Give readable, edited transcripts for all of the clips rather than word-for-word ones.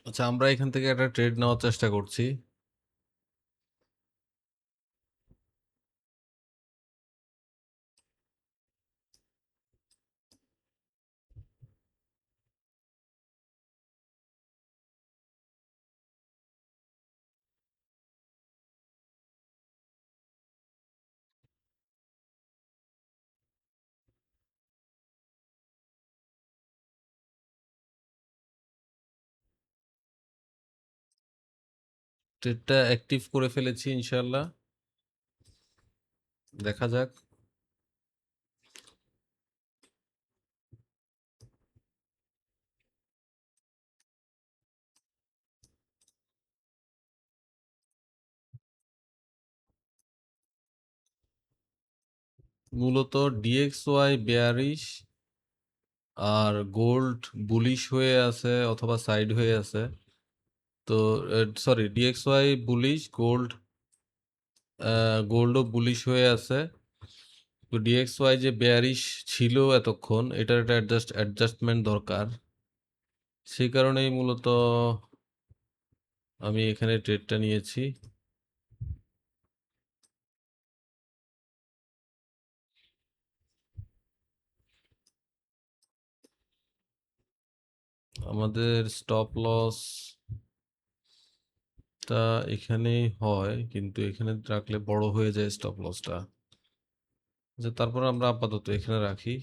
আচ্ছা, আমরা এখান থেকে একটা ট্রেড নেওয়ার চেষ্টা করছি। ট্রেডটা অ্যাক্টিভ করে ফেলেছি ইনশাল্লাহ। দেখা যাক। মূলত ডিএক্সওয়াই বেয়ারিশ আর গোল্ড বুলিশ হয়ে আছে অথবা সাইড হয়ে আছে। তো সরি, ডিএক্সওয়াই বুলিশ, গোল্ডও বুলিশ হয়ে আছে। তো ডিএক্সওয়াই যে বেয়ারিশ ছিল এতক্ষণ, এটার একটা অ্যাডজাস্টমেন্ট দরকার। সেই কারণেই মূলত আমি এখানে ট্রেডটা নিয়েছি। আমাদের স্টপ লস টা এখানেই হয়, কিন্তু এখানে রাখলে বড় হয়ে যায় স্টপ লসটা। যে তারপর আমরা আপাতত এখানে রাখি।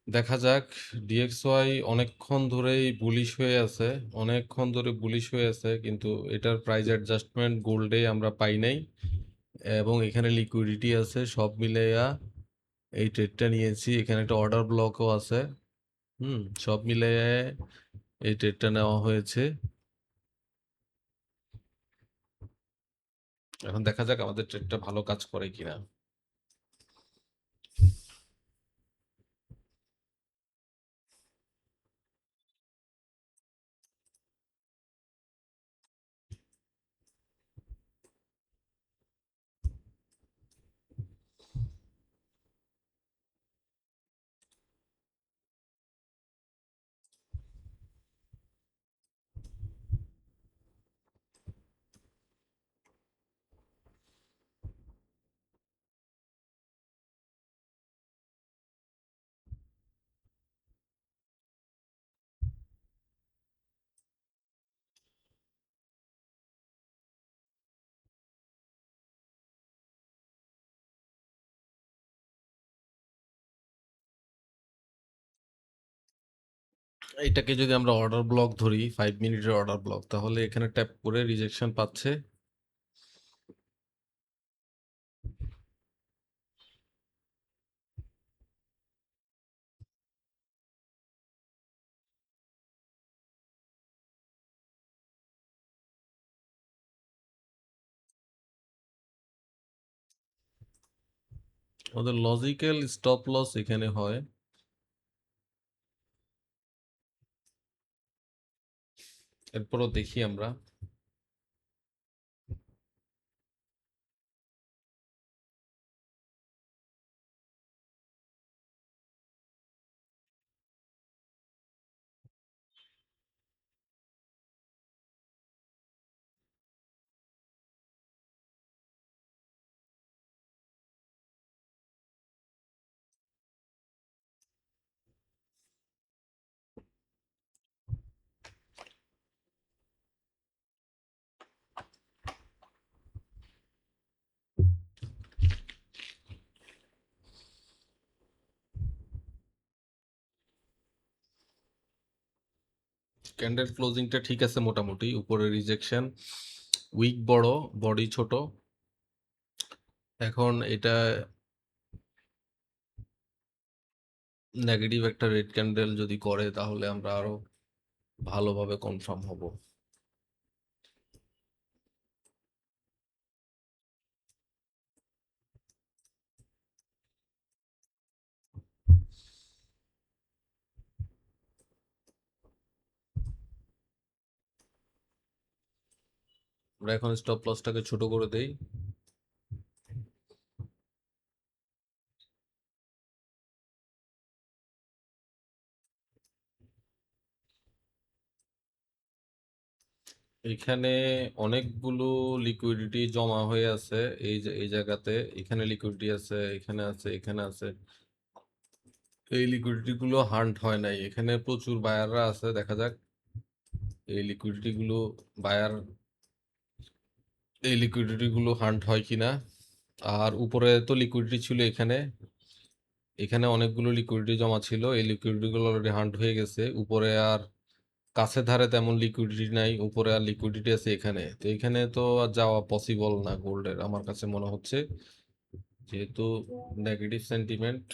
দেখা যাক। ডিএক্সওয়াই অনেকক্ষণ ধরেই বুলিশ হয়ে আছে, অনেকক্ষণ ধরে বুলিশ হয়ে আছে, কিন্তু এটার প্রাইস অ্যাডজাস্টমেন্ট গোল্ডে আমরা পাই নাই, এবং এখানে লিকুইডিটি আছে। সব মিলাইয়া এই ট্রেডটা নিয়েছি। এখানে একটা অর্ডার ব্লকও আছে। সব মিলাইয়া এই ট্রেডটা নেওয়া হয়েছে। এখন দেখা যাক আমাদের ট্রেডটা ভালো কাজ করে কিনা। এটাকে যদি আমরা অর্ডার ব্লক ধরি, 5 মিনিটের অর্ডার ব্লক, তাহলে এখানে ট্যাপ করে রিজেকশন পাচ্ছে। আমাদের লজিক্যাল স্টপ লস এখানে হয়। এরপরও দেখি আমরা। ক্যান্ডেল ক্লোজিংটা ঠিক আছে মোটামুটি। উপরে রিজেকশন, উইক বড়, বডি ছোট। এখন এটা নেগেটিভ একটা রেড ক্যান্ডেল যদি করে, তাহলে আমরা আরো ভালোভাবে কনফার্ম হব। আমরা এখন স্টপ লসটাকে ছোট করে দেই। এখানে অনেকগুলো লিকুইডিটি জমা হয়ে আছে। এই জায়গাতে এখানে লিকুইডিটি আছে, এখানে আছে, এখানে আছে। এই লিকুইডিটি গুলো হান্ট হয় নাই। এখানে প্রচুর বায়াররা আছে, দেখা যাক এই লিকুইডিটি গুলো বায়ার এই লিকুইডিটি গুলো হান্ট হয় কিনা। আর উপরে তো লিকুইডিটি ছিল, এখানে এখানে অনেকগুলো লিকুইডিটি জমা ছিল, এই লিকুইডিটি গুলো অলরেডি হান্ট হয়ে গেছে। উপরে আর কাছে ধারে তেমন লিকুইডিটি নাই, উপরে আর লিকুইডিটি আছে এখানে। তো এখানে তো আর যাওয়া পসিবল না গোল্ডের আমার কাছে মনে হচ্ছে, যেহেতু নেগেটিভ সেন্টিমেন্ট।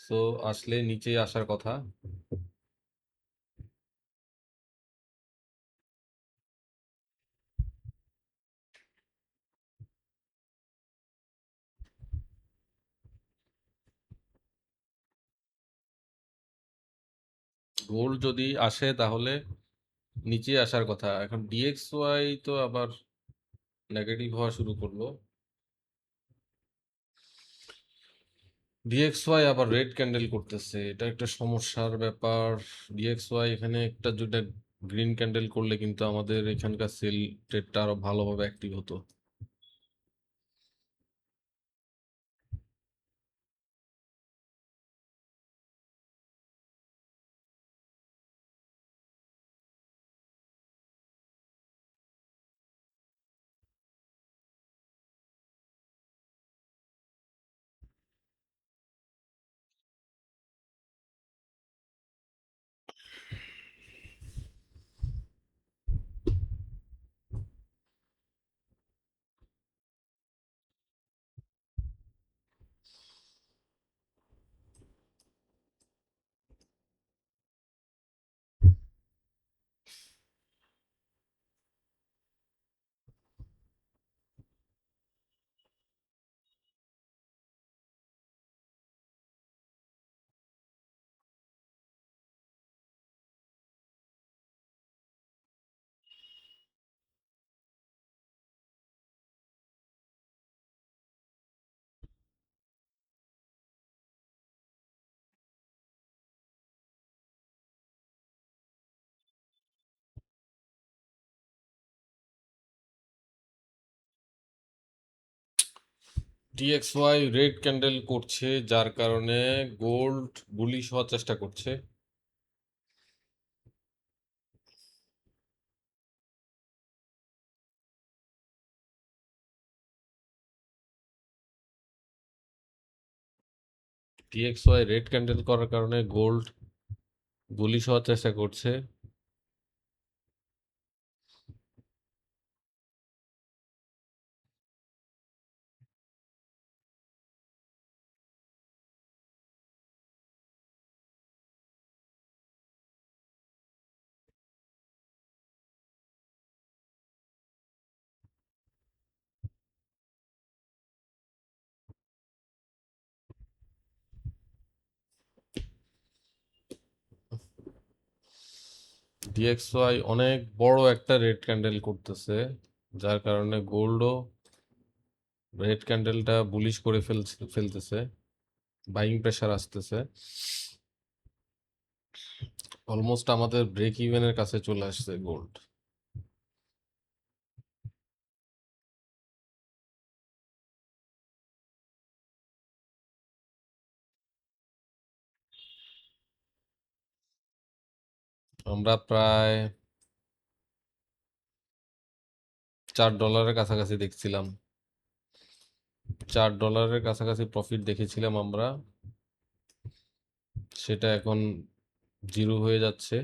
সো আসলে নিচেই আসার কথা। গোল্ড যদি আসে তাহলে নিচে আসার কথা। এখন ডিএক্সওয়াই তো আবার নেগেটিভ হওয়া শুরু করলো। ডিএক্সওয়াই আবার রেড ক্যান্ডেল করতেছে, এটা একটা সমস্যার ব্যাপার। ডিএক্সওয়াই এখানে একটা দুটা গ্রিন ক্যান্ডেল করলে কিন্তু আমাদের এখানকার সেল ট্রেডটা আরো ভালোভাবে অ্যাক্টিভ হতো। ডিএক্সওয়াই রেড ক্যান্ডেল করছে, যার কারণে গোল্ড বুলিশ হওয়ার চেষ্টা করছে। ডিএক্সওয়াই রেড ক্যান্ডেল করার কারণে গোল্ড বুলিশ হওয়ার চেষ্টা করছে। ডিএক্সওয়াই অনেক বড় একটা রেড ক্যান্ডেল করতেছে, যার কারণে গোল্ডও রেড ক্যান্ডেলটা বুলিশ করে ফেলতেছে, বাইং প্রেশার আসতেছে। অলমোস্ট আমাদের ব্রেক ইভেনের কাছে চলে আসছে গোল্ড। আমরা প্রায় $4 কাছাকাছি দেখছিলাম, $4 কাছাকাছি প্রফিট দেখেছিলাম আমরা, সেটা এখন জিরো হয়ে যাচ্ছে।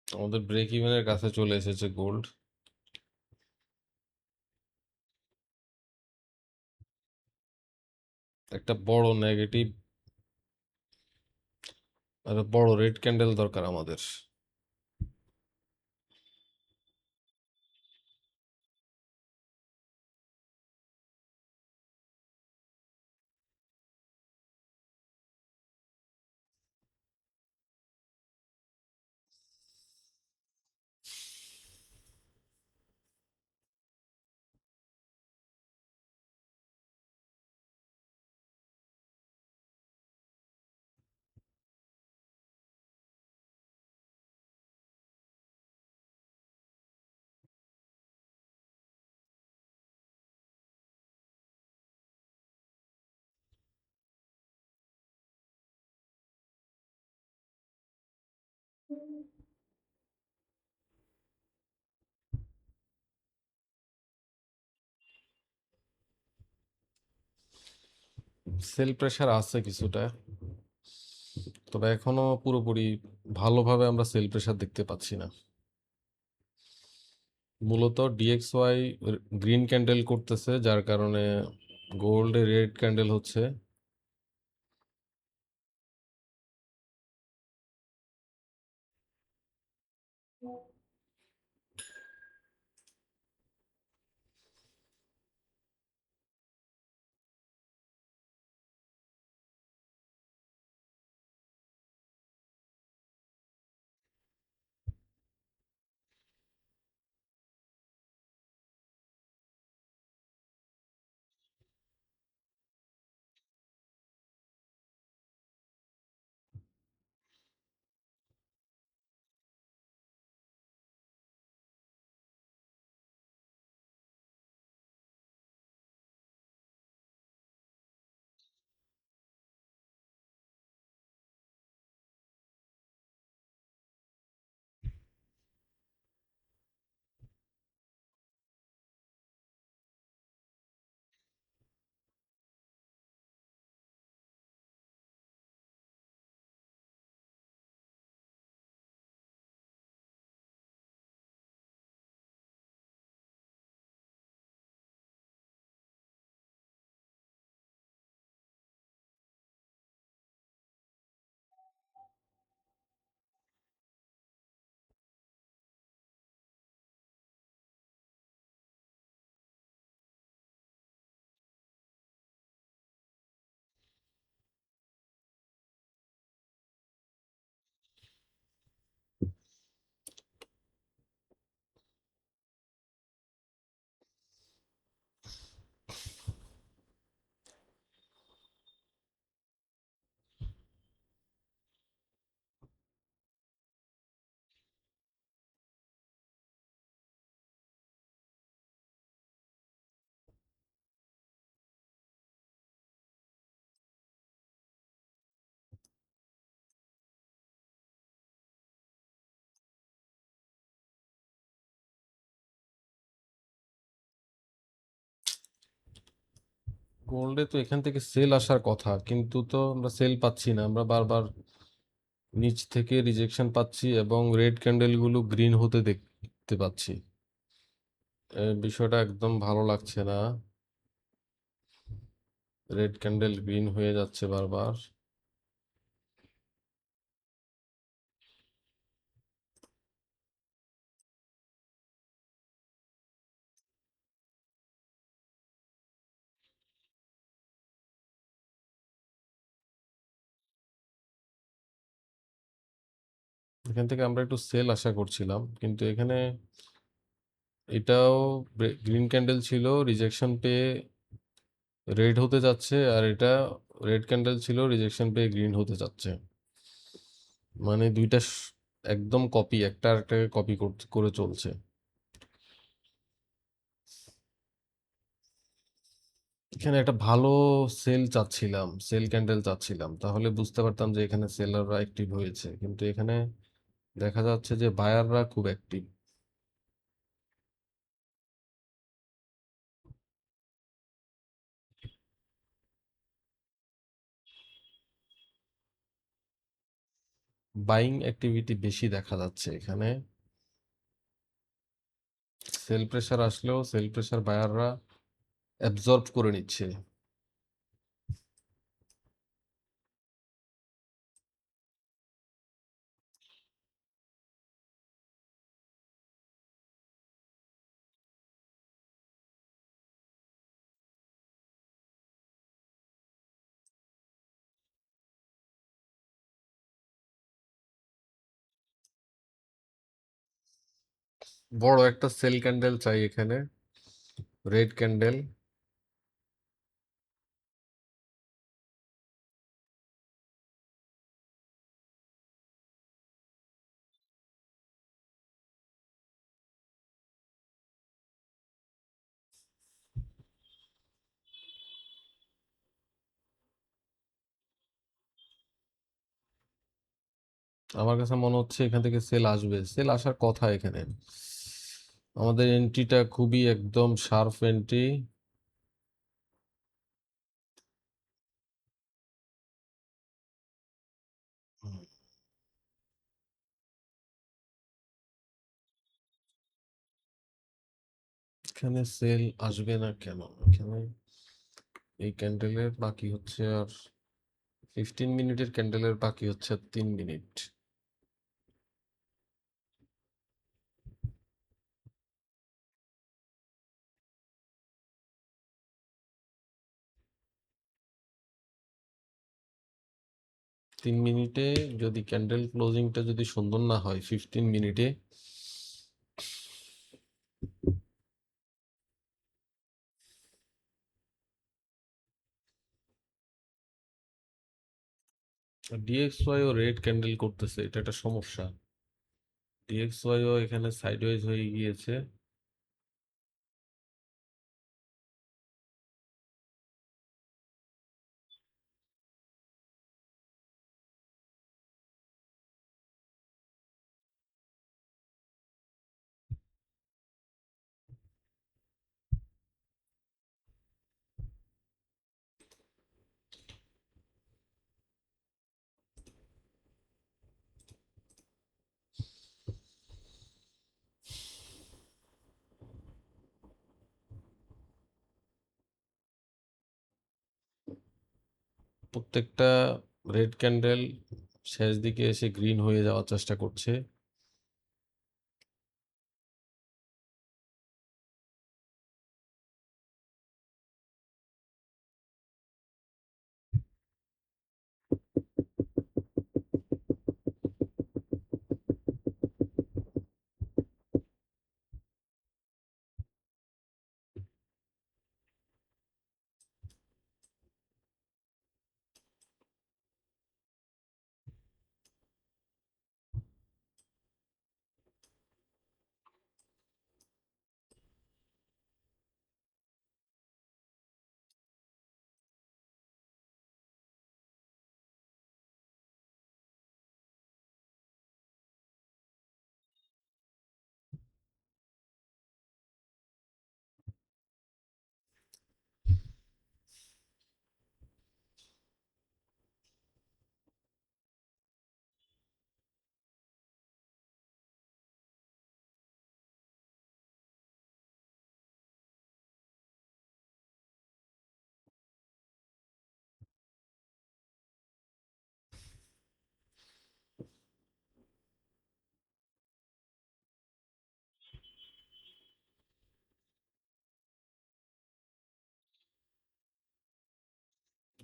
আমাদের ব্রেক ইভেনের কাছে চলে এসেছে গোল্ড। একটা বড় নেগেটিভ আর বড় রেড ক্যান্ডেল দরকার আমাদের। সেল প্রেসার আছে কিছুটা, তবে এখনো পুরোপুরি ভালোভাবে আমরা সেল প্রেসার দেখতে পাচ্ছি না। মূলত ডিএক্সওয়াই গ্রিন ক্যান্ডেল করতেছে, যার কারণে গোল্ডে রেড ক্যান্ডেল হচ্ছে। গোল্ডে তো এখান থেকে সেল আসার কথা, কিন্তু তো আমরা সেল পাচ্ছি না। আমরা বারবার নিচ থেকে রিজেকশন পাচ্ছি এবং রেড ক্যান্ডেলগুলো গ্রিন হতে দেখতে পাচ্ছি। বিষয়টা একদম ভালো লাগছে না। রেড ক্যান্ডেল গ্রিন হয়ে যাচ্ছে বারবার। এখান থেকে আমরা একটু সেল আশা করছিলাম, কিন্তু এখানে এটাও গ্রিন ক্যান্ডেল ছিল, রিজেকশন পেয়ে রেড হতে যাচ্ছে, আর এটা রেড ক্যান্ডেল ছিল, রিজেকশন পেয়ে গ্রিন হতে যাচ্ছে। মানে দুইটা একদম কপি, একটা আরেকটাকে কপি করে চলছে। এখানে একটা ভালো সেল চাচ্ছিলাম, সেল ক্যান্ডেল চাচ্ছিলাম, তাহলে বুঝতে পারতাম যে এখানে সেলাররা অ্যাক্টিভ হয়েছে, কিন্তু এখানে দেখা যাচ্ছে যে বায়াররা খুব অ্যাক্টিভ। বাইং অ্যাক্টিভিটি বেশি দেখা যাচ্ছে এখানে। সেল প্রেসার আসলেও সেল প্রেসার বায়াররা অ্যাবজর্ব করে নিচ্ছে। বড় একটা সেল ক্যান্ডেল চাই এখানে, রেড ক্যান্ডেল। আমার কাছে মনে হচ্ছে এখান থেকে সেল আসবে, সেল আসার কথা এখানে। আমাদের এন্ট্রিটা খুবই একদম শার্প এন্ট্রি। এখানে সেল আসবে না কেন? এখানে এই ক্যান্ডেলের বাকি হচ্ছে আর 15 মিনিটের ক্যান্ডেলের বাকি হচ্ছে আর 3 মিনিট। তিন মিনিটে যদি ক্যান্ডেল ক্লোজিংটা যদি সুন্দর না হয় 15 মিনিটে, ডিএক্সওয়াইও রেড ক্যান্ডেল করতেছে, এটা একটা সমস্যা। ডিএক্সওয়াইও এখানে সাইডওয়েজ হয়ে গিয়েছে। প্রত্যেকটা রেড ক্যান্ডেল শেষ দিকে এসে গ্রিন হয়ে যাওয়ার চেষ্টা করছে।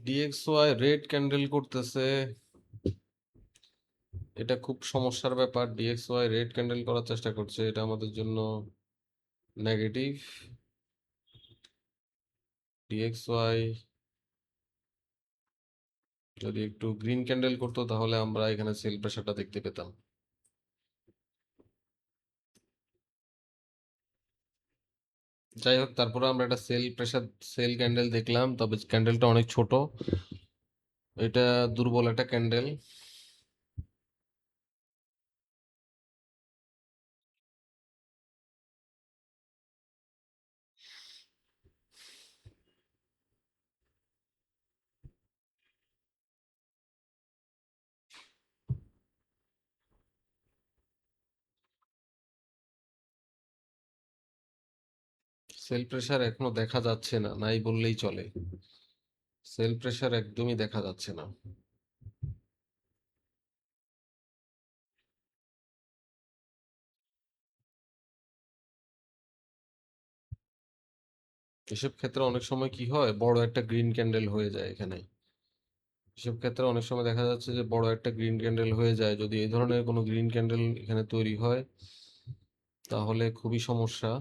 ডিএক্সওয়াই রেড ক্যান্ডেল করতেছে, এটা খুব সমস্যার ব্যাপার। ডিএক্সওয়াই রেড ক্যান্ডেল করার চেষ্টা করছে, এটা আমাদের জন্য নেগেটিভ। ডিএক্সওয়াই যদি একটু গ্রিন ক্যান্ডেল করতো তাহলে আমরা এখানে সেল প্রেশারটা দেখতে পেতাম। যাই হোক, তারপরে আমরা একটা সেল প্রেশার, সেল ক্যান্ডেল দেখলাম, তবে ক্যান্ডেলটা অনেক ছোট, এটা দুর্বল একটা ক্যান্ডেল। সেল প্রেশার এখনো দেখা যাচ্ছে না, নাই বললেই চলে। সেল প্রেশার একদমই দেখা যাচ্ছে না। এসব ক্ষেত্রে অনেক সময় কি হয়, বড় একটা গ্রিন ক্যান্ডেল হয়ে যায় এখানে। এসব ক্ষেত্রে অনেক সময় দেখা যাচ্ছে যে বড় একটা গ্রিন ক্যান্ডেল হয়ে যায়। যদি এই ধরনের কোনো গ্রিন ক্যান্ডেল এখানে তৈরি হয়, তাহলে খুবই সমস্যা।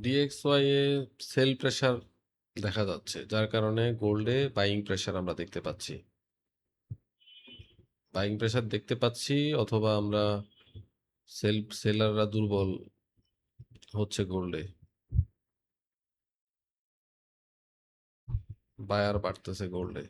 DXY এ সেল প্রেসার দেখা যাচ্ছে, যার কারণে গোল্ডে বাইং প্রেসার আমরা দেখতে পাচ্ছি। বাইং প্রেসার দেখতে পাচ্ছি, অথবা আমরা সেলাররা দুর্বল হচ্ছে গোল্ডে, বায়ার বাড়তেছে গোল্ডে।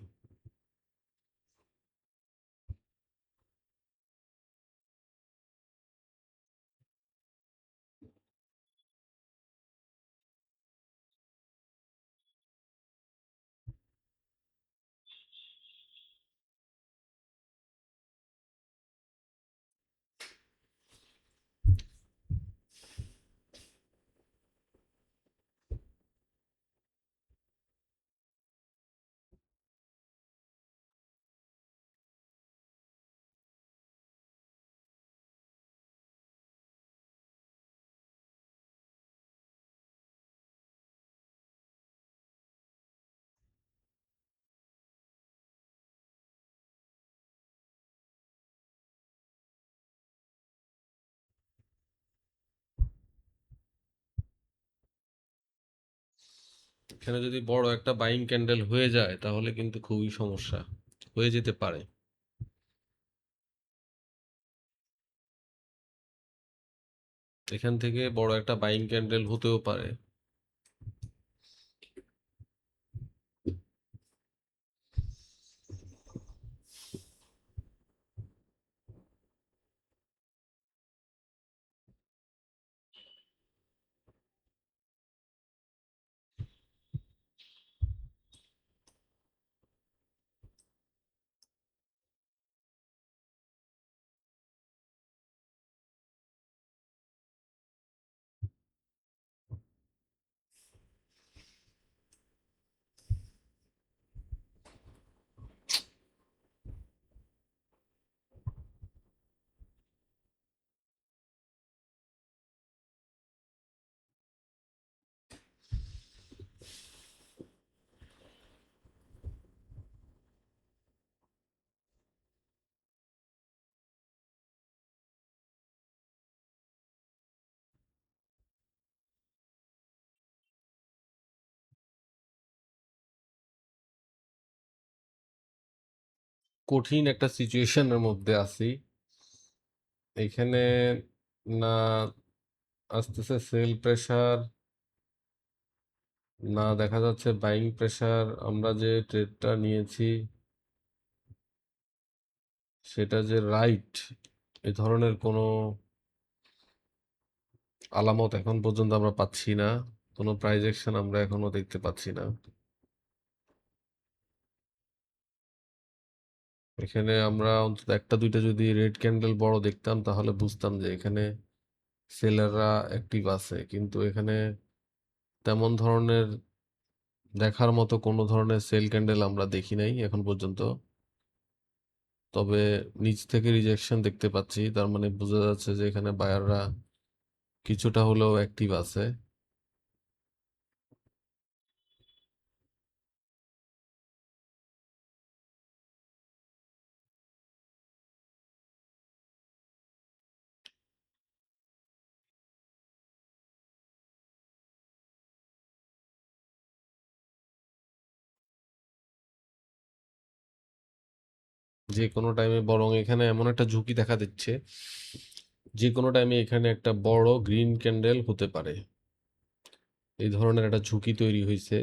এখানে যদি বড় একটা বাইং ক্যান্ডেল হয়ে যায় তাহলে কিন্তু খুবই সমস্যা হয়ে যেতে পারে। এখান থেকে বড় একটা বাইং ক্যান্ডেল হতেও পারে। কঠিন একটা সিচুয়েশনের মধ্যে আছি এখানে। না আসতেছে সেল প্রেসার, না দেখা যাচ্ছে বাইং প্রেসার। আমরা যে ট্রেডটা নিয়েছি সেটা যে রাইট, এ ধরনের কোনো আলামত এখন পর্যন্ত আমরা পাচ্ছি না, কোনো প্রাইজ অ্যাকশন আমরা এখনো দেখতে পাচ্ছি না। এখানে আমরা অন্তত একটা দুইটা যদি রেড ক্যান্ডেল বড় দেখতাম তাহলে বুঝতাম যে এখানে সেলাররা অ্যাক্টিভ আছে, কিন্তু এখানে তেমন ধরনের দেখার মতো কোনো ধরনের সেল ক্যান্ডেল আমরা দেখি নাই এখন পর্যন্ত। তবে নিচ থেকে রিজেকশন দেখতে পাচ্ছি, তার মানে বোঝা যাচ্ছে যে এখানে বায়াররা কিছুটা হলেও অ্যাক্টিভ আছে। যে কোনো টাইমে বরং এখানে এমন একটা ঝুঁকি দেখা দিচ্ছে, যে কোনো টাইমে এখানে একটা বড় গ্রিন ক্যান্ডেল হতে পারে, এই ধরনের একটা ঝুঁকি তৈরি হয়েছে।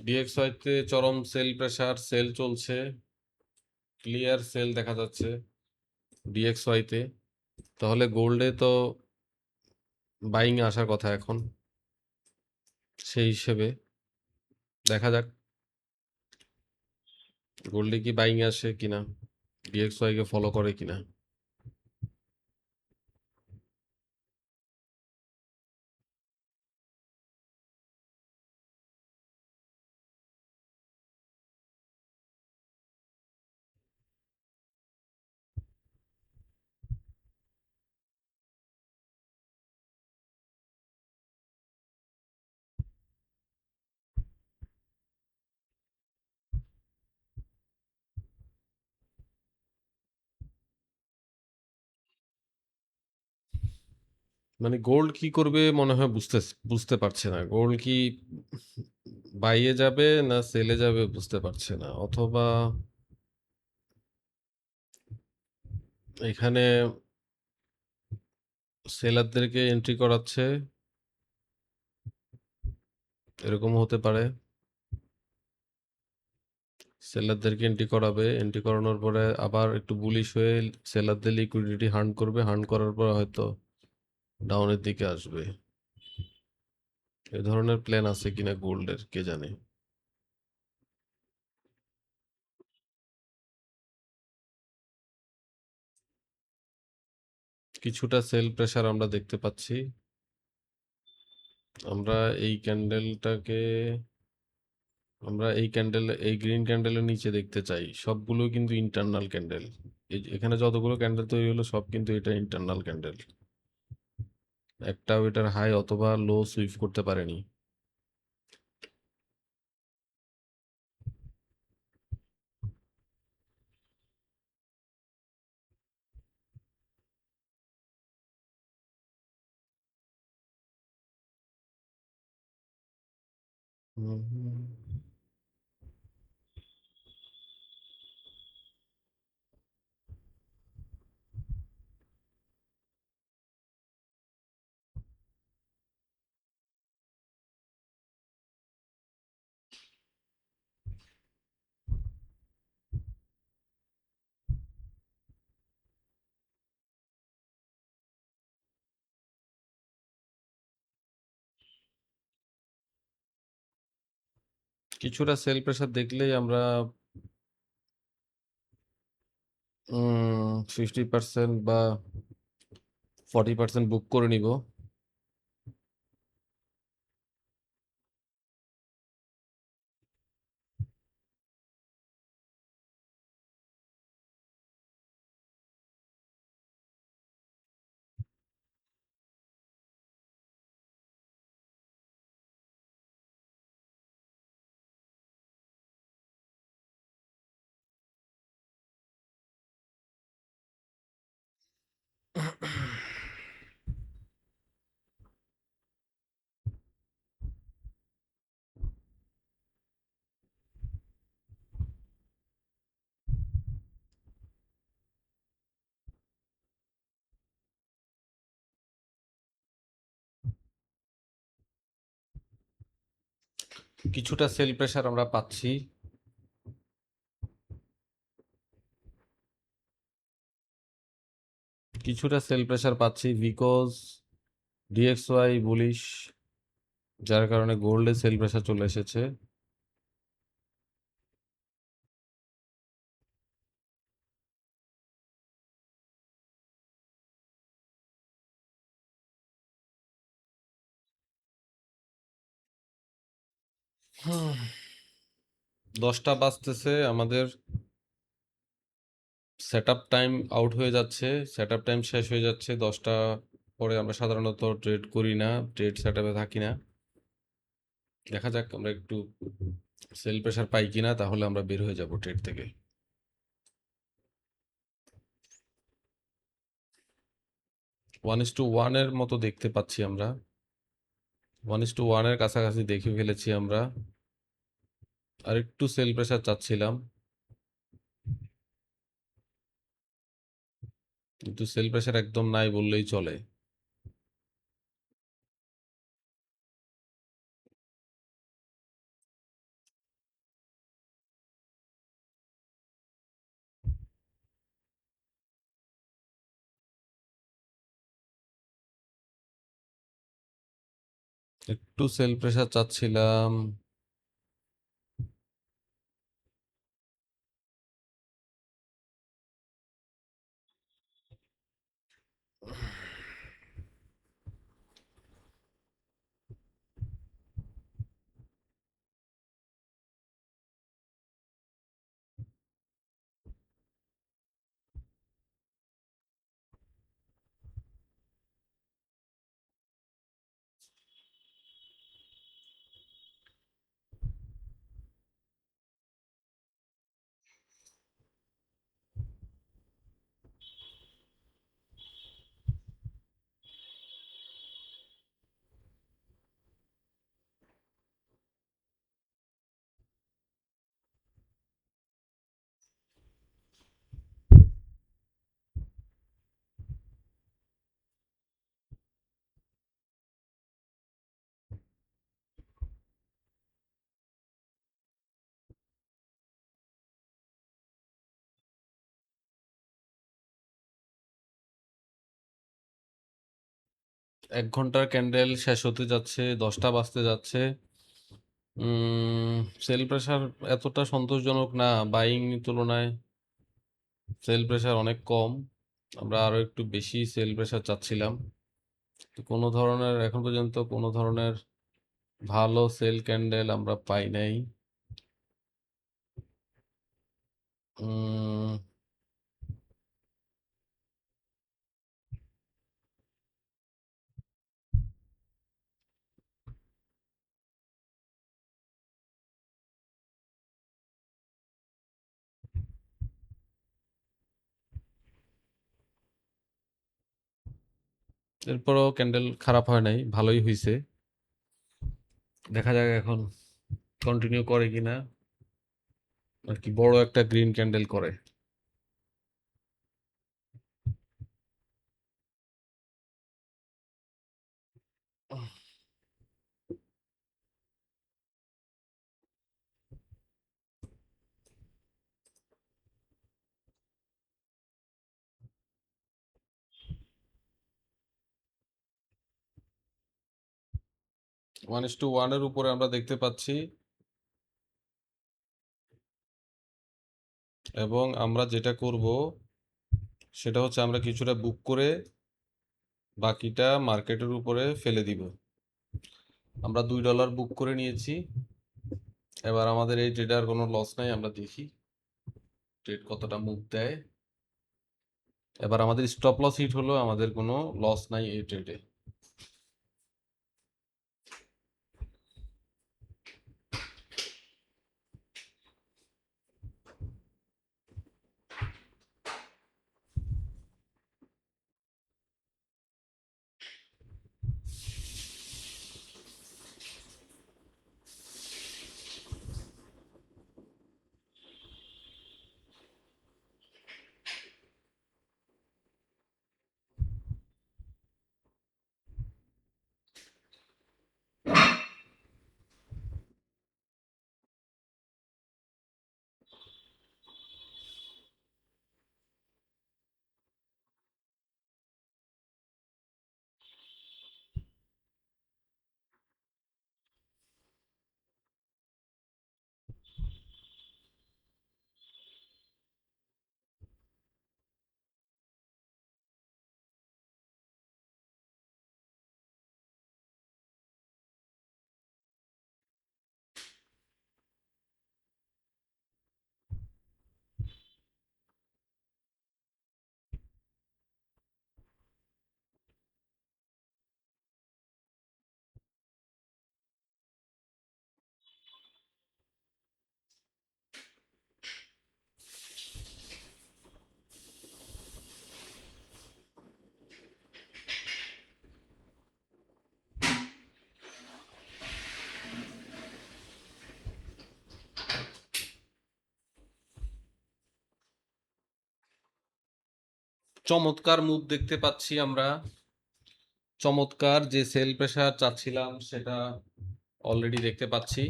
ডিএক্সওয়াইতে চরম সেল প্রেসার, সেল চলছে, ক্লিয়ার সেল দেখা যাচ্ছে ডিএক্সওয়াইতে। তাহলে গোল্ডে তো বাইং আসার কথা এখন, সেই হিসেবে দেখা যাক গোল্ডে কি বাইং আসে কিনা, ডিএক্সওয়াই কে ফলো করে কিনা। মানে গোল্ড কি করবে মনে হয় বুঝতে পারছে না। গোল্ড কি বাইয়ে যাবে না সেলে যাবে বুঝতে পারছে না, অথবা এখানে সেলারদেরকে এন্ট্রি করাচ্ছে, এরকম হতে পারে। সেলারদেরকে এন্ট্রি করাবে, এন্ট্রি করানোর পরে আবার একটু বুলিশ হয়ে সেলারদের লিকুইডিটি হান্ট করবে, হান্ট করার পর হয়তো ডাউনের দিকে আসবে। এ ধরনের প্ল্যান আছে কিনা গোল্ডের কে জানে। কিছুটা সেল প্রেসার আমরা দেখতে পাচ্ছি। আমরা এই ক্যান্ডেলটাকে আমরা এই গ্রিন ক্যান্ডেলের নিচে দেখতে চাই। সবগুলো কিন্তু ইন্টারনাল ক্যান্ডেল। এখানে যতগুলো ক্যান্ডেল তৈরি হলো সব কিন্তু এটা ইন্টারনাল ক্যান্ডেল। একটাও এটার হাই অথবা লো সুইপ করতে পারেনি। হুম। কিছুটা সেল প্রেসার দেখলেই আমরা 50% বা 40% বুক করে নিব। কিছুটা সেল প্রেসার আমরা পাচ্ছি। কিছুটা সেল প্রেসার পাচ্ছি বিকজ ডিএক্সওয়াই বুলিশ, যার কারণে গোল্ডে সেল প্রেসার চলে এসেছে। হুম, 10টা বাজতেছে, আমাদের সেট আপ টাইম আউট হয়ে যাচ্ছে, সেট আপ টাইম শেষ হয়ে যাচ্ছে। 10টা পরে আমরা সাধারণত ট্রেড করি না, ট্রেড সেট আপে থাকি না। দেখা যাক আমরা একটু সেল প্রেসার পাই কিনা, তাহলে আমরা বের হয়ে যাব ট্রেড থেকে। 1:1 এর মতো দেখতে পাচ্ছি আমরা, 1:1 এর কাছাকাছি দেখে ফেলেছি আমরা। আর একটু সেল প্রেসার চাচ্ছিলাম, কিন্তু সেল প্রেসার একদম নাই বললেই চলে। একটু সেল প্রেসার চাচ্ছিলাম। এক ঘন্টার ক্যান্ডেল শেষ হতে যাচ্ছে, 10টা বাজতে যাচ্ছে। সেল প্রেসার এতটা সন্তোষজনক না, বাইং তুলনায় সেল প্রেসার অনেক কম। আমরা আরো একটু বেশি সেল প্রেসার চাচ্ছিলাম, তো কোনো ধরনের এখন পর্যন্ত কোনো ধরনের ভালো সেল ক্যান্ডেল আমরা পাই নাই। উম, এরপরও ক্যান্ডেল খারাপ হয় নাই, ভালোই হয়েছে। দেখা যাক এখন কন্টিনিউ করে কিনা, আর কি বড় একটা গ্রিন ক্যান্ডেল করে। 1:1 এর উপরে আমরা দেখতে পাচ্ছি, এবং আমরা যেটা করব সেটা হচ্ছে আমরা কিছুটা বুক করে বাকিটা মার্কেটের উপরে ফেলে দিব। আমরা $2 বুক করে নিয়েছি, এবার আমাদের এই ট্রেডার কোনো লস নাই, আমরা দেখি ট্রেড কতটা মুভ দেয়। এবার আমাদের স্টপ লস হিট হলো, আমাদের কোনো লস নাই এই ট্রেডে। চমৎকার মুভ দেখতে পাচ্ছি আমরা। চমৎকার যে সেল প্রেসার চাচ্ছিলাম সেটা অলরেডি দেখতে পাচ্ছি।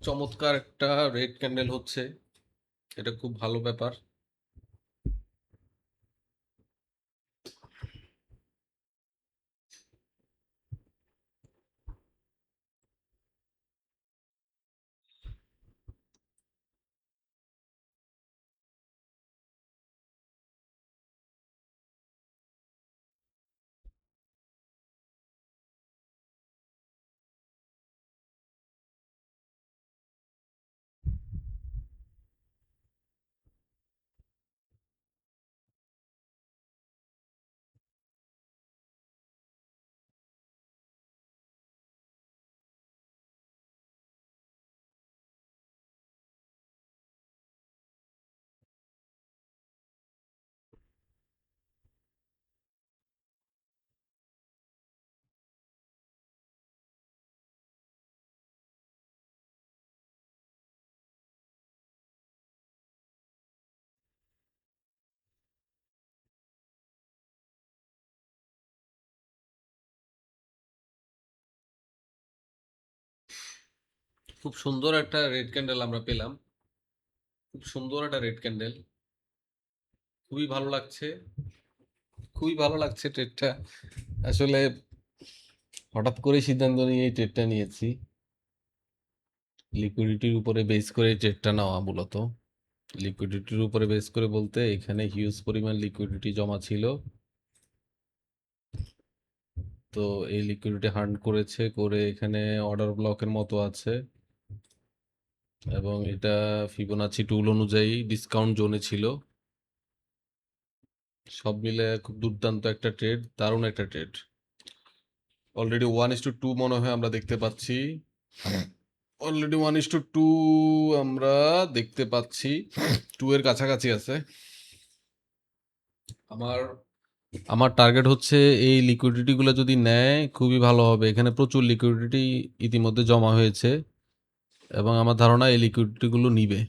চমৎকার একটা রেড ক্যান্ডেল হচ্ছে, এটা খুব ভালো ব্যাপার। খুব সুন্দর একটা রেড ক্যান্ডেল আমরা পেলাম, খুব সুন্দর একটা রেড ক্যান্ডেল, খুবই ভালো লাগছে, খুবই ভালো লাগছে ট্রেডটা। আসলে হঠাৎ করে সিদ্ধান্ত নিয়ে এই ট্রেডটা নিয়েছি, লিকুইডিটির উপরে বেস করে ট্রেডটা নেওয়া মূলত। লিকুইডিটির উপরে বেস করে বলতে এখানে হিউজ পরিমাণ লিকুইডিটি জমা ছিল, তো এই লিকুইডিটি হান্ট করেছে, করে এখানে অর্ডার ব্লকের মতো আছে এবং এটা ফিবোনাচি টুল অনুযায়ী ডিসকাউন্ট জোনে ছিল। সব মিলে খুব দুর্দান্ত একটা ট্রেড, দারুণ একটা ট্রেড। অলরেডি 1:2 মনে হয় আমরা দেখতে পাচ্ছি, অলরেডি 1:2 আমরা দেখতে পাচ্ছি, 2 এর কাছাকাছি আছে। আমার আমার টার্গেট হচ্ছে এই লিকুইডিটি গুলো যদি নেয় খুবই ভালো হবে। এখানে প্রচুর লিকুইডিটি ইতিমধ্যে জমা হয়েছে এবং আমার ধারণা এই লিকুইডিটি গুলো নিবে।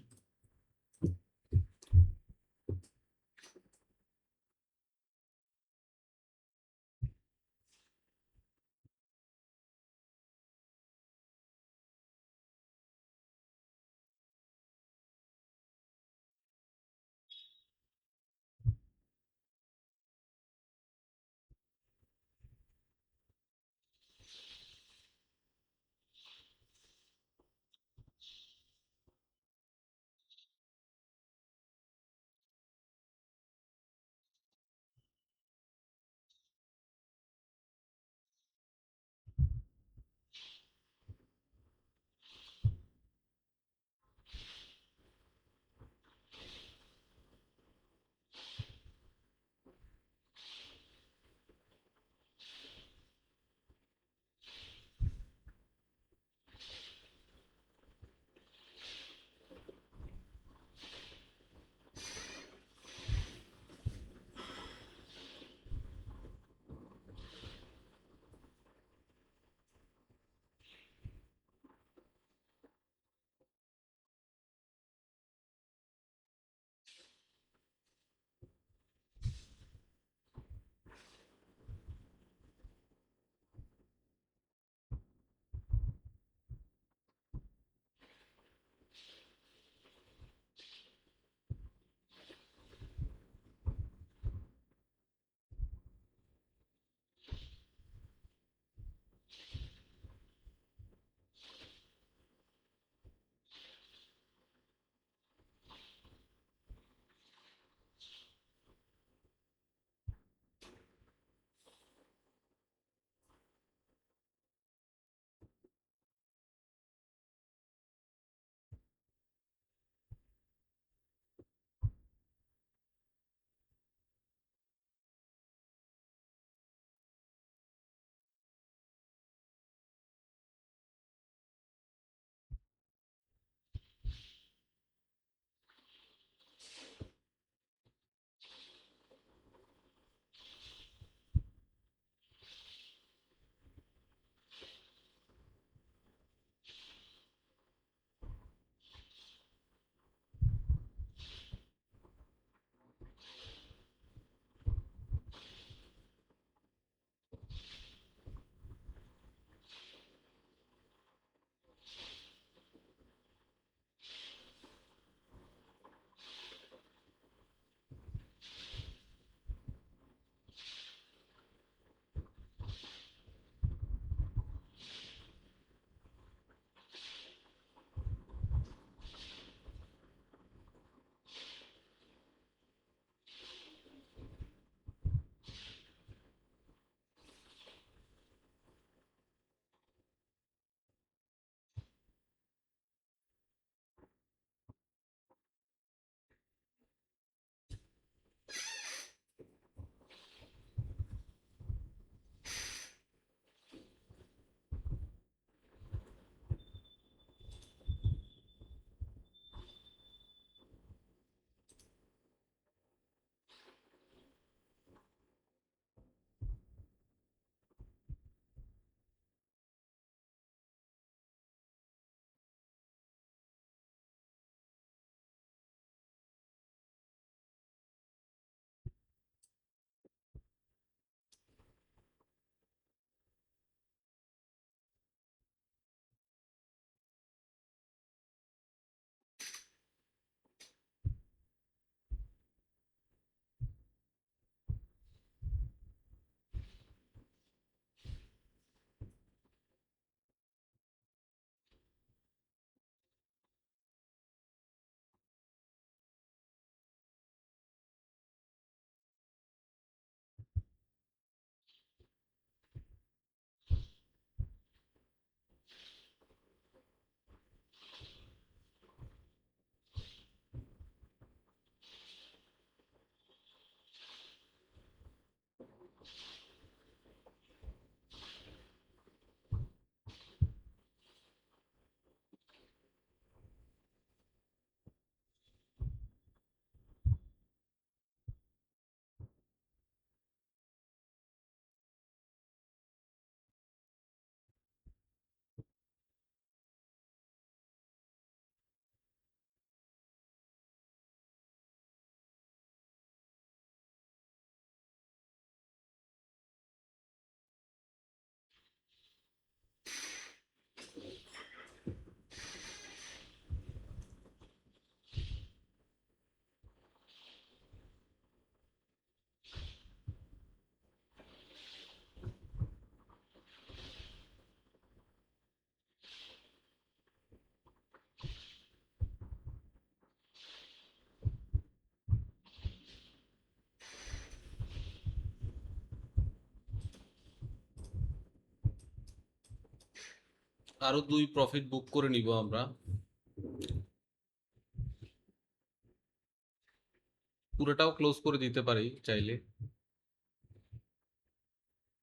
আরো 2 প্রফিট বুক করে নিব আমরা। পুরোটাও ক্লোজ করে দিতে পারি চাইলে,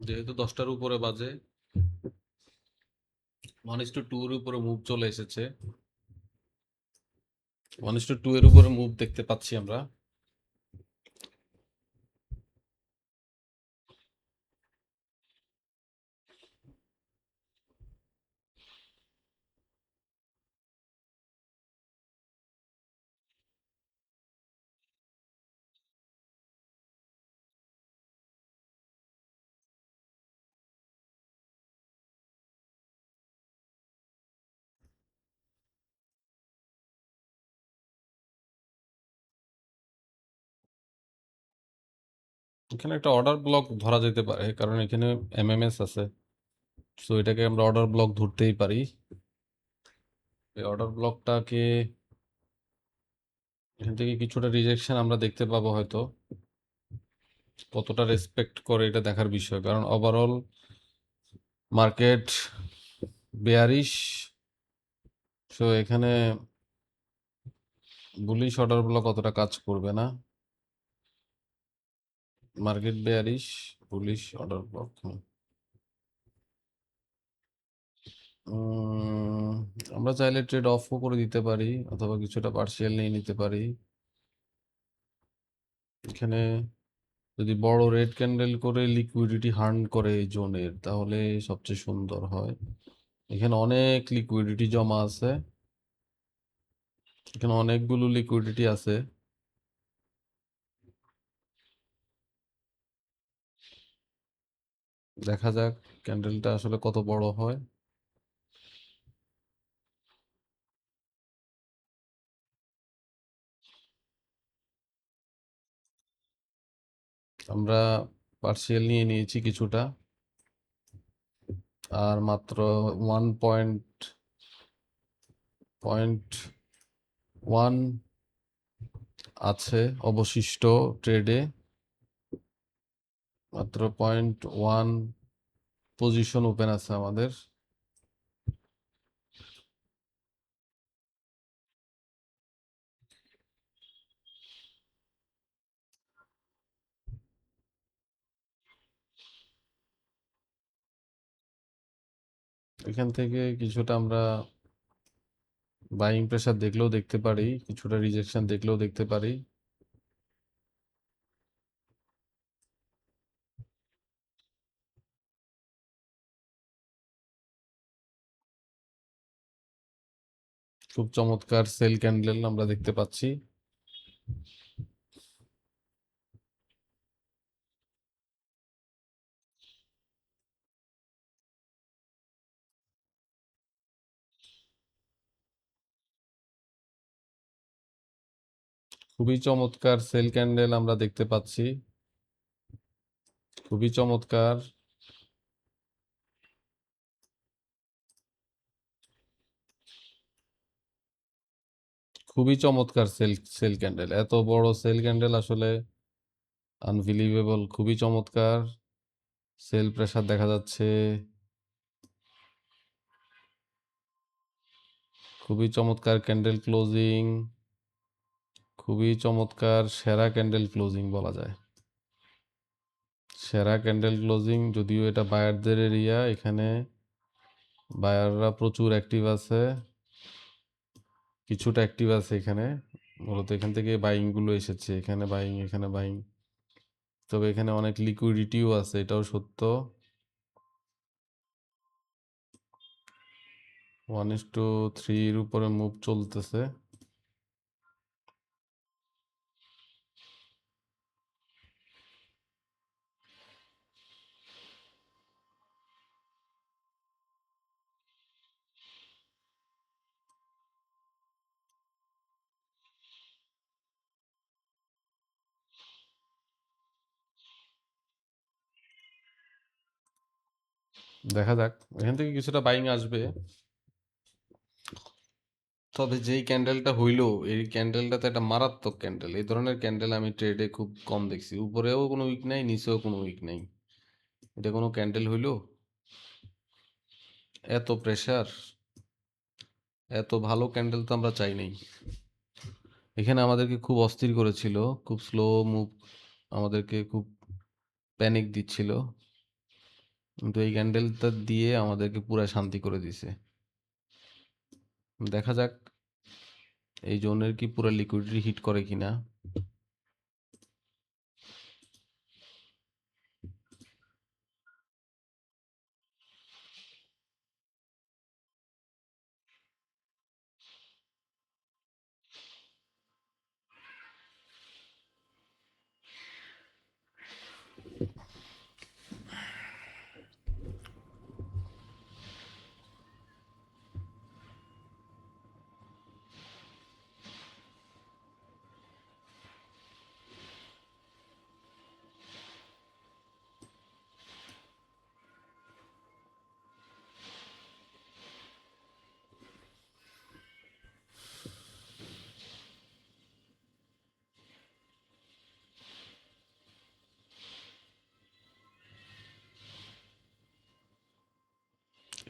যেহেতু 10টার উপরে বাজে। 1:2 এর উপরে মুভ চলে এসেছে। 1:2 এর উপরে মুভ দেখতে পাচ্ছি আমরা। এখানে একটা অর্ডার ব্লক ধরা যেতে পারে, কারণ এখানে এমএমএস আছে। সো এটাকে আমরা অর্ডার ব্লক ধরতেই পারি। এই অর্ডার ব্লকটাকে এখান থেকে কিছুটা রিজেকশন আমরা দেখতে পাবো হয়তো। কতটা রেসপেক্ট করে এটা দেখার বিষয়, কারণ ওভারঅল মার্কেট বেয়ারিশ। সো এখানে বুলিশ অর্ডার ব্লক কতটা কাজ করবে না। Market bearish, bullish order block. আমরা চাইলে ট্রেড অফও করে দিতে পারি, অথবা কিছুটা পার্সিয়াল নিয়ে নিতে পারি। এখানে যদি বড় রেড ক্যান্ডেল করে লিকুইডিটি হার্ন করে এই জোনের, তাহলে সবচেয়ে সুন্দর হয়। এখানে অনেক লিকুইডিটি জমা আছে, এখানে অনেকগুলো লিকুইডিটি আছে। দেখা যাক ক্যান্ডেলটা আসলে কত বড় হয়। আমরা পার্সিয়াল নিয়ে নিয়েছি কিছুটা, আর মাত্র 1.1 আছে অবশিষ্ট ট্রেডে। মাত্র 0.1 পজিশন ওপেন আছে আমাদের। এখান থেকে কিছুটা আমরা বাইং প্রেসার দেখলেও দেখতে পারি, কিছুটা রিজেকশন দেখলেও দেখতে পারি। খুব চমৎকার সেল ক্যান্ডেল আমরা দেখতে পাচ্ছি। খুবই চমৎকার সেল ক্যান্ডেল আমরা দেখতে পাচ্ছি, খুবই চমৎকার। খুবই চমৎকার সেল ক্যান্ডেল, এত বড় সেল ক্যান্ডেল আসলে আনবিলিভেবল। খুবই চমৎকার সেল প্রেসার দেখা যাচ্ছে, খুবই চমৎকার ক্যান্ডেল ক্লোজিং, খুবই চমৎকার, সেরা ক্যান্ডেল ক্লোজিং বলা যায়। সেরা ক্যান্ডেল ক্লোজিং, যদিও এটা বায়ারদের এরিয়া, এখানে বায়াররা প্রচুর অ্যাক্টিভ আছে, কিছুটা অ্যাক্টিভ আছে এখানে। মূলত এখান থেকে বাইং গুলো এসেছে, এখানে বাইং, এখানে বাইং। তবে এখানে অনেক লিকুইডিটিও আছে, এটাও সত্য। 1:3 উপরে মুভ চলতেছে। দেখা যাক, এখান থেকে কিছুটা বাইং আসবে। তবে যেই ক্যান্ডেলটা হইলো, এই ক্যান্ডেলটা তো একটা মারাত্মক ক্যান্ডেল। এই ধরনের ক্যান্ডেল আমি ট্রেডে খুব কম দেখছি। উপরেও কোনো উইক নাই, নিচেও কোনো উইক নাই। এটা কোনো ক্যান্ডেল হইলো? এত প্রেসার, এত ভালো ক্যান্ডেল তো আমরা চাই নাই। এখানে আমাদেরকে খুব অস্থির করেছিল, খুব স্লো মুভ, আমাদেরকে খুব প্যানিক দিচ্ছিল, কিন্তু এই ক্যান্ডেলটা দিয়ে আমাদেরকে পুরা শান্তি করে দিছে। দেখা যাক এই জোনের কি পুরা লিকুইডিটি হিট করে কিনা।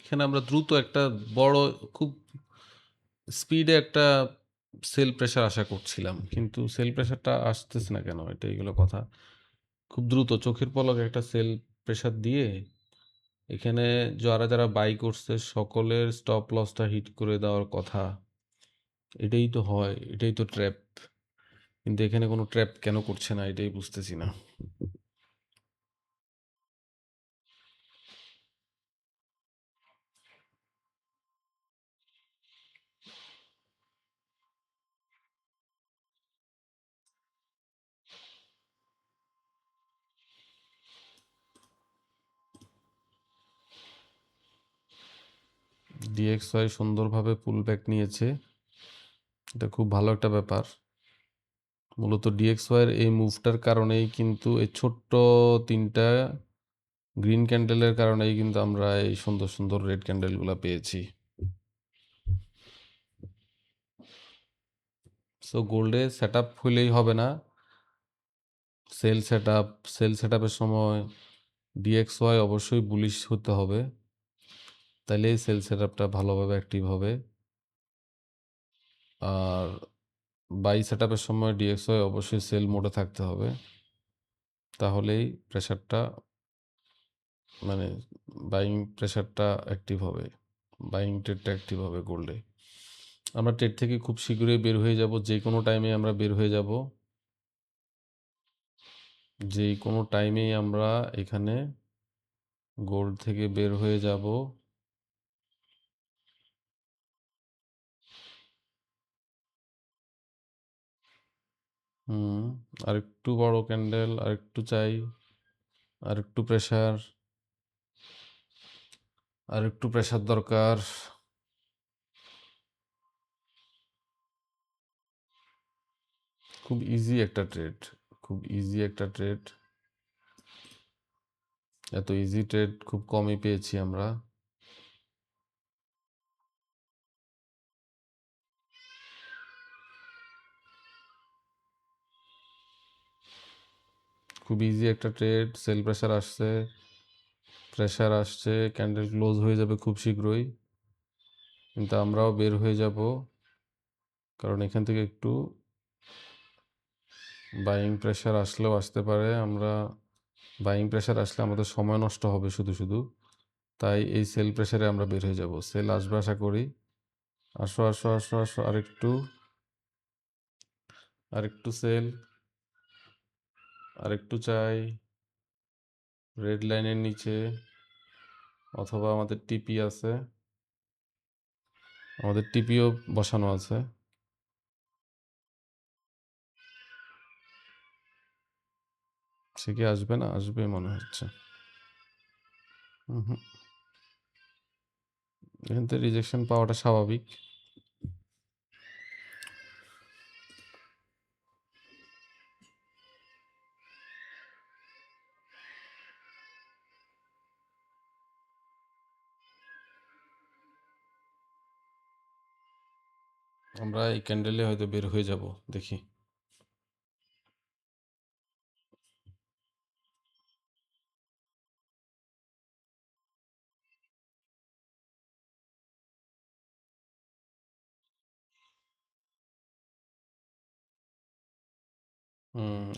এখানে আমরা দ্রুত একটা বড়, খুব স্পিডে একটা সেল প্রেশার আশা করছিলাম, কিন্তু সেল প্রেশারটা আসতেছে না কেন, এটা এইগুলো কথা। খুব দ্রুত চোখের পলকে একটা সেল প্রেশার দিয়ে এখানে যারা যারা বাই করছে সকলের স্টপ লসটা হিট করে দেওয়ার কথা। এটাই তো হয়, এটাই তো ট্র্যাপ। কিন্তু এখানে কোনো ট্র্যাপ কেন করছে না, এটাই বুঝতেছি না। ডিএক্সওয়াই সুন্দরভাবে পুল ব্যাক নিয়েছে, এটা খুব ভালো একটা ব্যাপার। মূলত ডিএক্সওয়াইয়ের এই মুভটার কারণেই কিন্তু এই ছোট্ট তিনটা গ্রিন ক্যান্ডেলের কারণেই কিন্তু আমরা এই সুন্দর সুন্দর রেড ক্যান্ডেলগুলো পেয়েছি। সো গোল্ডে সেট আপ হইলেই হবে না, cell set up, cell set আপের সময় ডিএক্সওয়াই অবশ্যই বুলিশ হতে হবে, তাহলে এই সেল সেট আপটা ভালোভাবে অ্যাক্টিভ হবে। আর বাই সেট আপের সময় ডিএক্সওয়াই অবশ্যই সেল মোডে থাকতে হবে, তাহলেই প্রেশারটা, মানে বাইং প্রেশারটা অ্যাক্টিভ হবে, বাইং ট্রেডটা অ্যাক্টিভ হবে গোল্ডে। আমরা ট্রেড থেকে খুব শীঘ্রই বের হয়ে যাব, যে কোনো টাইমে আমরা বের হয়ে যাব, যে কোনো টাইমেই আমরা এখানে গোল্ড থেকে বের হয়ে যাব। হুম, আরেকটু বড় ক্যান্ডেল, আরেকটু চাই, আরেকটু প্রেশার, আরেকটু প্রেশার দরকার। খুব ইজি একটা ট্রেড, খুব ইজি একটা ট্রেড, এত ইজি ট্রেড খুব কমই পেয়েছি আমরা। খুব ইজি একটা ট্রেড, সেল প্রেশার আসছে, প্রেশার আসছে, ক্যান্ডেল ক্লোজ হয়ে যাবে খুব শীঘ্রই, কিন্তু আমরাও বের হয়ে যাব, কারণ এখান থেকে একটু বাইং প্রেশার আসলেও আসতে পারে। আমরা বাইং প্রেশার আসলে আমাদের সময় নষ্ট হবে শুধু শুধু, তাই এই সেল প্রেশারে আমরা বের হয়ে যাব। সেল আসবে আশা করি। আসো আসো আসো আসো, আরেকটু, আরেকটু সেল, আরেকটু চাই রেড লাইনের নিচে, অথবা আমাদের টিপি আছে, আমাদের টিপিও বসানো আছে। সে কি আসবে না? আসবে মনে হচ্ছে। হুম, এখান থেকে রিজেকশন পাওয়াটা স্বাভাবিক। আমরা এই ক্যান্ডেলে হয়তো বের হয়ে যাব, দেখি।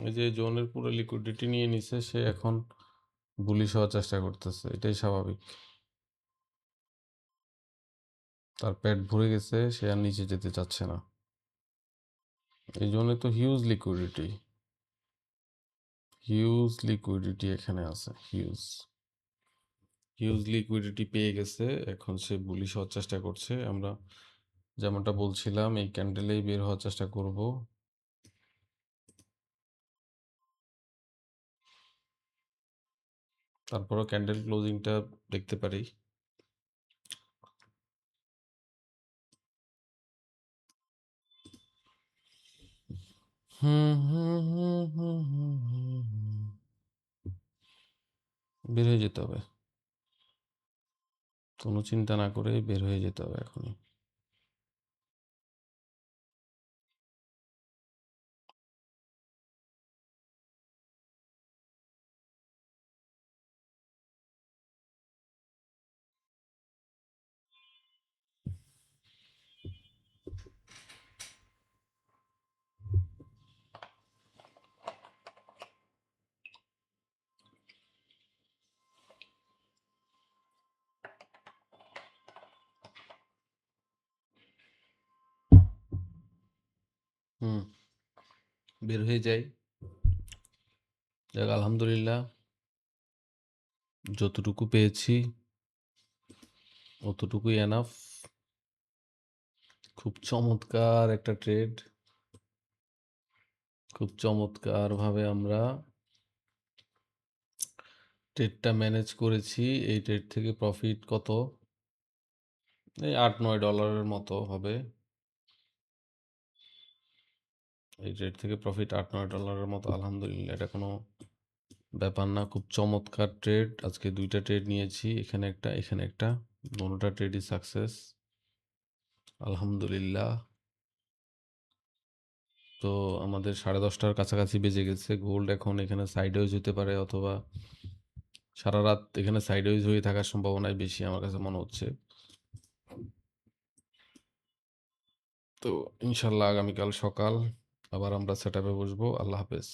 এই যে জোনের পুরো লিকুইডিটি নিয়ে নিছে, সে এখন বুলিশ হওয়ার চেষ্টা করতেছে, এটাই স্বাভাবিক। তার পেট ভরে গেছে, সে আর নিচে যেতে চাচ্ছে না। এই জন্য তো হিউজ লিকুইডিটি, হিউজ লিকুইডিটি এখানে আছে, হিউজ হিউজ লিকুইডিটি পেয়ে গেছে। এখন সে বুলিশ হওয়ার চেষ্টা করছে। আমরা যেমনটা বলছিলাম, এই ক্যান্ডেলেই বের হওয়ার চেষ্টা করব। তারপরও ক্যান্ডেল ক্লোজিংটা দেখতে পারি। বের হয়ে যেতে হবে, কোনো চিন্তা না করে বের হয়ে যেতে হবে এখনই। বের হয়ে যাই। যাক, আলহামদুলিল্লাহ, যতটুকু পেয়েছি অতটুকুই এনাফ। খুব চমৎকার একটা ট্রেড, খুব চমৎকারভাবে আমরা ট্রেডটা ম্যানেজ করেছি। এই ট্রেড থেকে প্রফিট কত? এই $8-9 মতো হবে। এই ট্রেড থেকে প্রফিট $8-9 মতো, আলহামদুলিল্লাহ, এটা কোনো ব্যাপার না। খুব চমৎকার ট্রেড। আজকে 2টা ট্রেড নিয়েছি, এখানে একটা, এখানে একটা, দোনোটা ট্রেডই সাকসেস, আলহামদুলিল্লাহ। তো আমাদের 10:30টার কাছাকাছি বেজে গেছে। গোল্ড এখন এখানে সাইডওয়েজ হতে পারে, অথবা সারা রাত এখানে সাইডওয়েজ হয়ে থাকার সম্ভাবনাই বেশি আমার কাছে মনে হচ্ছে। তো ইনশাল্লাহ আগামীকাল সকাল আবার আমরা সেট আপে বসবো। আল্লাহ হাফেজ।